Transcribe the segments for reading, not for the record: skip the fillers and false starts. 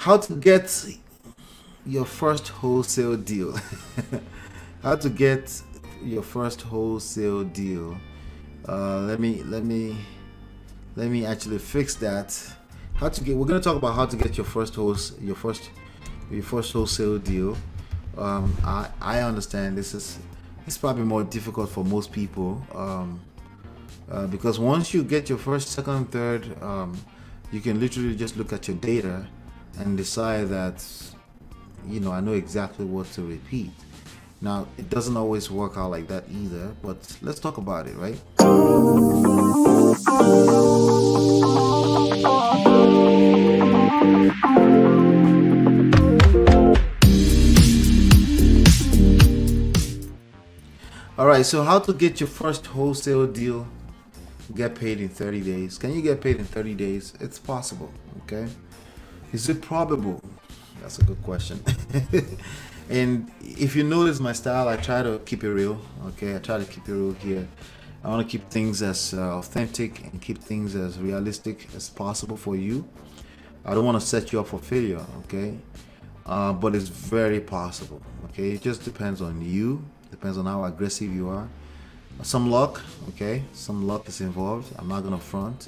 How to get your first wholesale deal. How to get your first wholesale deal. Let me actually fix that. How to get? We're gonna talk about how to get your first wholesale deal. I understand it's probably more difficult for most people, because once you get your first, second, third, you can literally just look at your data and decide that, I know exactly what to repeat. Now, it doesn't always work out like that either, but let's talk about it, right? All right, so how to get your first wholesale deal, get paid in 30 days. Can you get paid in 30 days? It's possible, okay? Is it probable? That's a good question. And if you notice my style, I try to keep it real, okay? I try to keep it real here. I want to keep things as authentic and keep things as realistic as possible for you. I don't want to set you up for failure, okay? But it's very possible, okay? It just depends on you, depends on how aggressive you are. Some luck, okay? Some luck is involved. I'm not gonna front.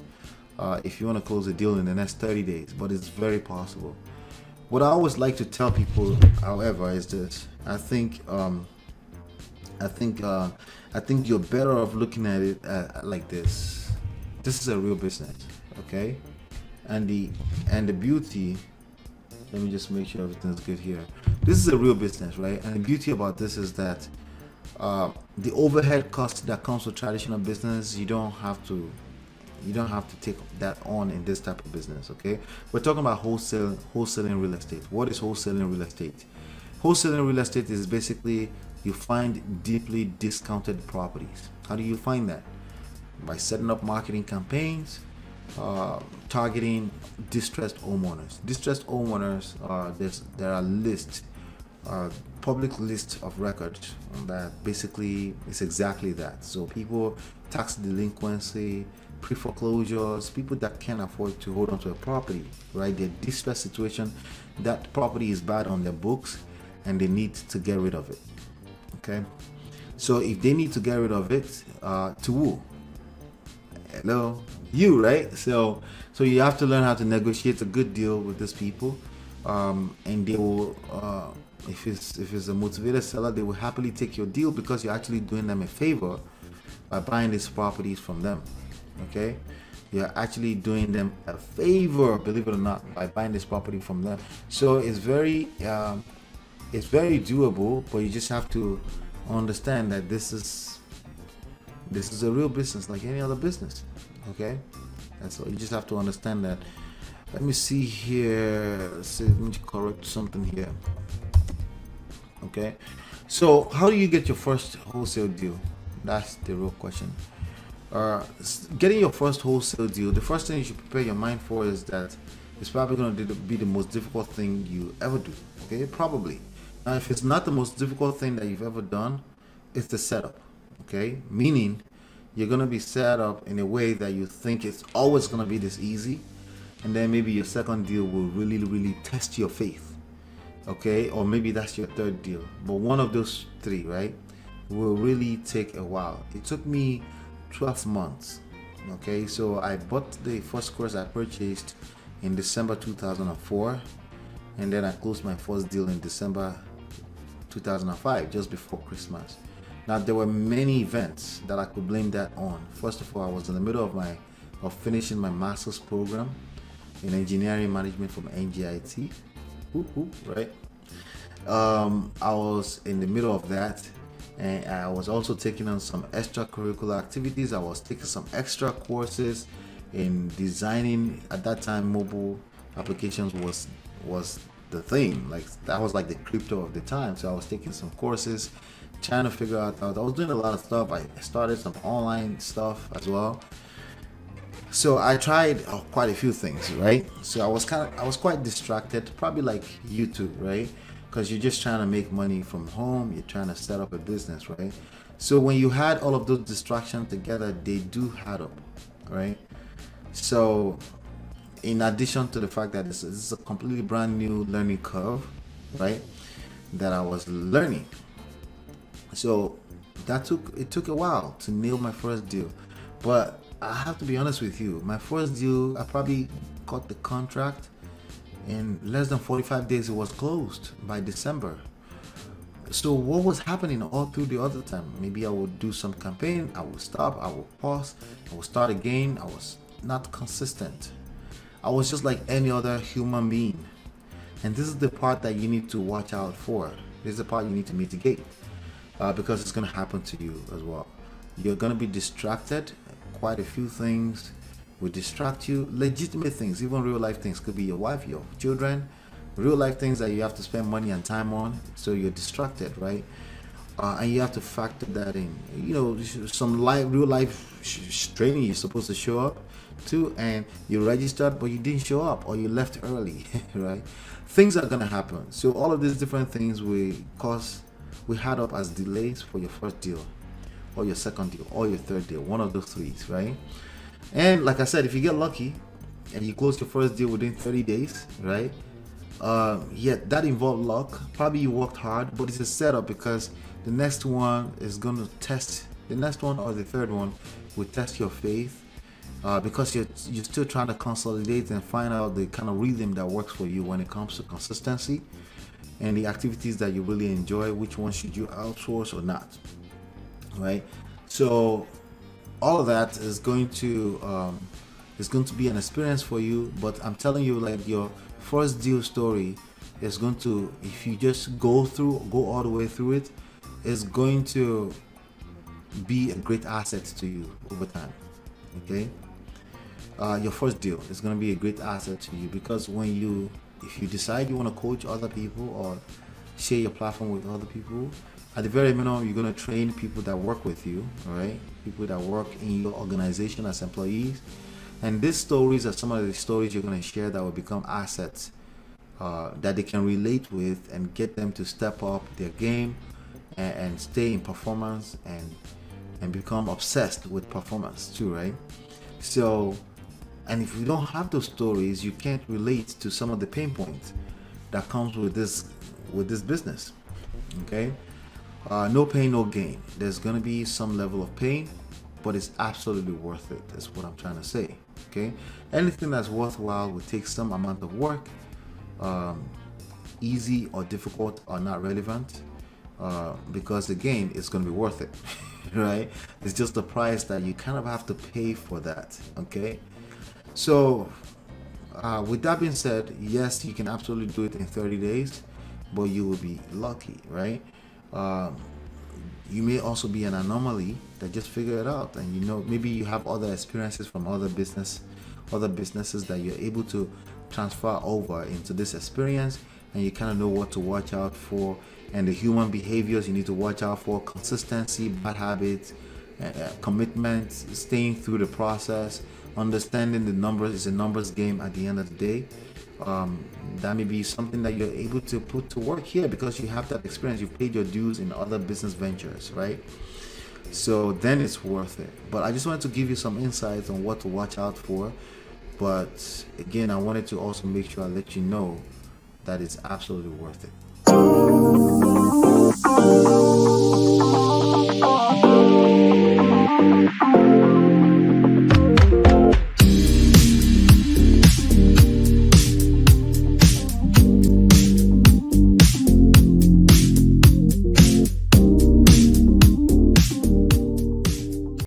If you want to close a deal in the next 30 days, but it's very possible. What I always like to tell people, however, is this: I think you're better off looking at it like this. This is a real business, okay? And the beauty. Let me just make sure everything's good here. This is a real business, right? And the beauty about this is that the overhead cost that comes with traditional business, you don't have to take that on in this type of business, okay? We're talking about wholesaling real estate. What is wholesaling real estate? Wholesaling real estate is basically you find deeply discounted properties. How do you find that? By setting up marketing campaigns, targeting distressed homeowners. Distressed homeowners, there are lists, public list of records that basically is exactly that. So people, tax delinquency, pre-foreclosures, people that can't afford to hold on to a property, right? They're distressed situation, that property is bad on their books and they need to get rid of it, okay? So if they need to get rid of it, to who? Hello, you, right? So you have to learn how to negotiate a good deal with these people, and they will, if it's a motivated seller, they will happily take your deal because you're actually doing them a favor by buying these properties from them. Okay, you're actually doing them a favor, believe it or not, by buying this property from them. So it's very doable, but you just have to understand that this is a real business like any other business, okay? And so you just have to understand that. Let me see here. Let me correct something here. Okay, so how do you get your first wholesale deal? That's the real question. Getting your first wholesale deal, the first thing you should prepare your mind for is that it's probably going to be the most difficult thing you ever do. Okay, probably. Now, if it's not the most difficult thing that you've ever done, it's the setup. Okay, meaning you're going to be set up in a way that you think it's always going to be this easy, and then maybe your second deal will really test your faith, okay? Or maybe that's your third deal, but one of those three, right, will really take a while. It took me 12 months, okay? So I bought the first course I purchased in December 2004, and then I closed my first deal in December 2005, just before Christmas. Now, there were many events that I could blame that on. First of all, I was in the middle of finishing my master's program in engineering management from NJIT. Right? I was in the middle of that, and I was also taking on some extracurricular activities. I was taking some extra courses in designing. At that time, mobile applications was the thing. Like, that was like the crypto of the time. So I was taking some courses, trying to figure out. I was doing a lot of stuff. I started some online stuff as well. So I tried quite a few things, right? So I was quite distracted, probably like you too, right? Because you're just trying to make money from home. You're trying to set up a business, right? So when you had all of those distractions together, they do add up, right? So in addition to the fact that this is a completely brand new learning curve, right? That I was learning. So it took a while to nail my first deal. But I have to be honest with you, my first deal, I probably got the contract in less than 45 days. It was closed by December. So what was happening all through the other time? Maybe I would do some campaign, I would stop, I would pause, I would start again. I was not consistent. I was just like any other human being. And this is the part that you need to watch out for. This is the part you need to mitigate, because it's going to happen to you as well. You're going to be distracted. Quite a few things will distract you. Legitimate things, even real life things, could be your wife, your children, real life things that you have to spend money and time on. So you're distracted, right? And you have to factor that in. You know, some real life training you're supposed to show up to, and you registered but you didn't show up, or you left early, right? Things are gonna happen. So all of these different things we had up as delays for your first deal, or your second deal, or your third deal. One of those three, right? And like I said, if you get lucky and you close your first deal within 30 days, right? Yeah, that involved luck. Probably you worked hard, but it's a setup, because the next one is going to test, the next one or the third one will test your faith, because you're still trying to consolidate and find out the kind of rhythm that works for you when it comes to consistency and the activities that you really enjoy. Which one should you outsource or not, right? So all of that is going to be an experience for you. But I'm telling you, like, your first deal story is going to, if you just go all the way through it, is going to be a great asset to you over time. Okay, your first deal is going to be a great asset to you, because if you decide you want to coach other people or share your platform with other people, at the very minimum, you're going to train people that work with you, all right? People that work in your organization as employees. And these stories are some of the stories you're going to share that will become assets that they can relate with, and get them to step up their game and stay in performance and become obsessed with performance too, right? So, and if you don't have those stories, you can't relate to some of the pain points that comes with this business. Okay, no pain, no gain. There's gonna be some level of pain, but it's absolutely worth it. That's what I'm trying to say. Okay, anything that's worthwhile will take some amount of work. Easy or difficult are not relevant, because again, it's gonna be worth it. Right? It's just the price that you kind of have to pay for that. Okay, so with that being said, yes, you can absolutely do it in 30 days, but you will be lucky, right? You may also be an anomaly that just figure it out, and maybe you have other experiences from other businesses that you're able to transfer over into this experience, and you kind of know what to watch out for, and the human behaviors you need to watch out for: consistency, bad habits, commitment, staying through the process, understanding the numbers. It's a numbers game at the end of the day. That may be something that you're able to put to work here, because you have that experience. You've paid your dues in other business ventures, right? So then it's worth it. But I just wanted to give you some insights on what to watch out for. But again, I wanted to also make sure I let you know that it's absolutely worth it.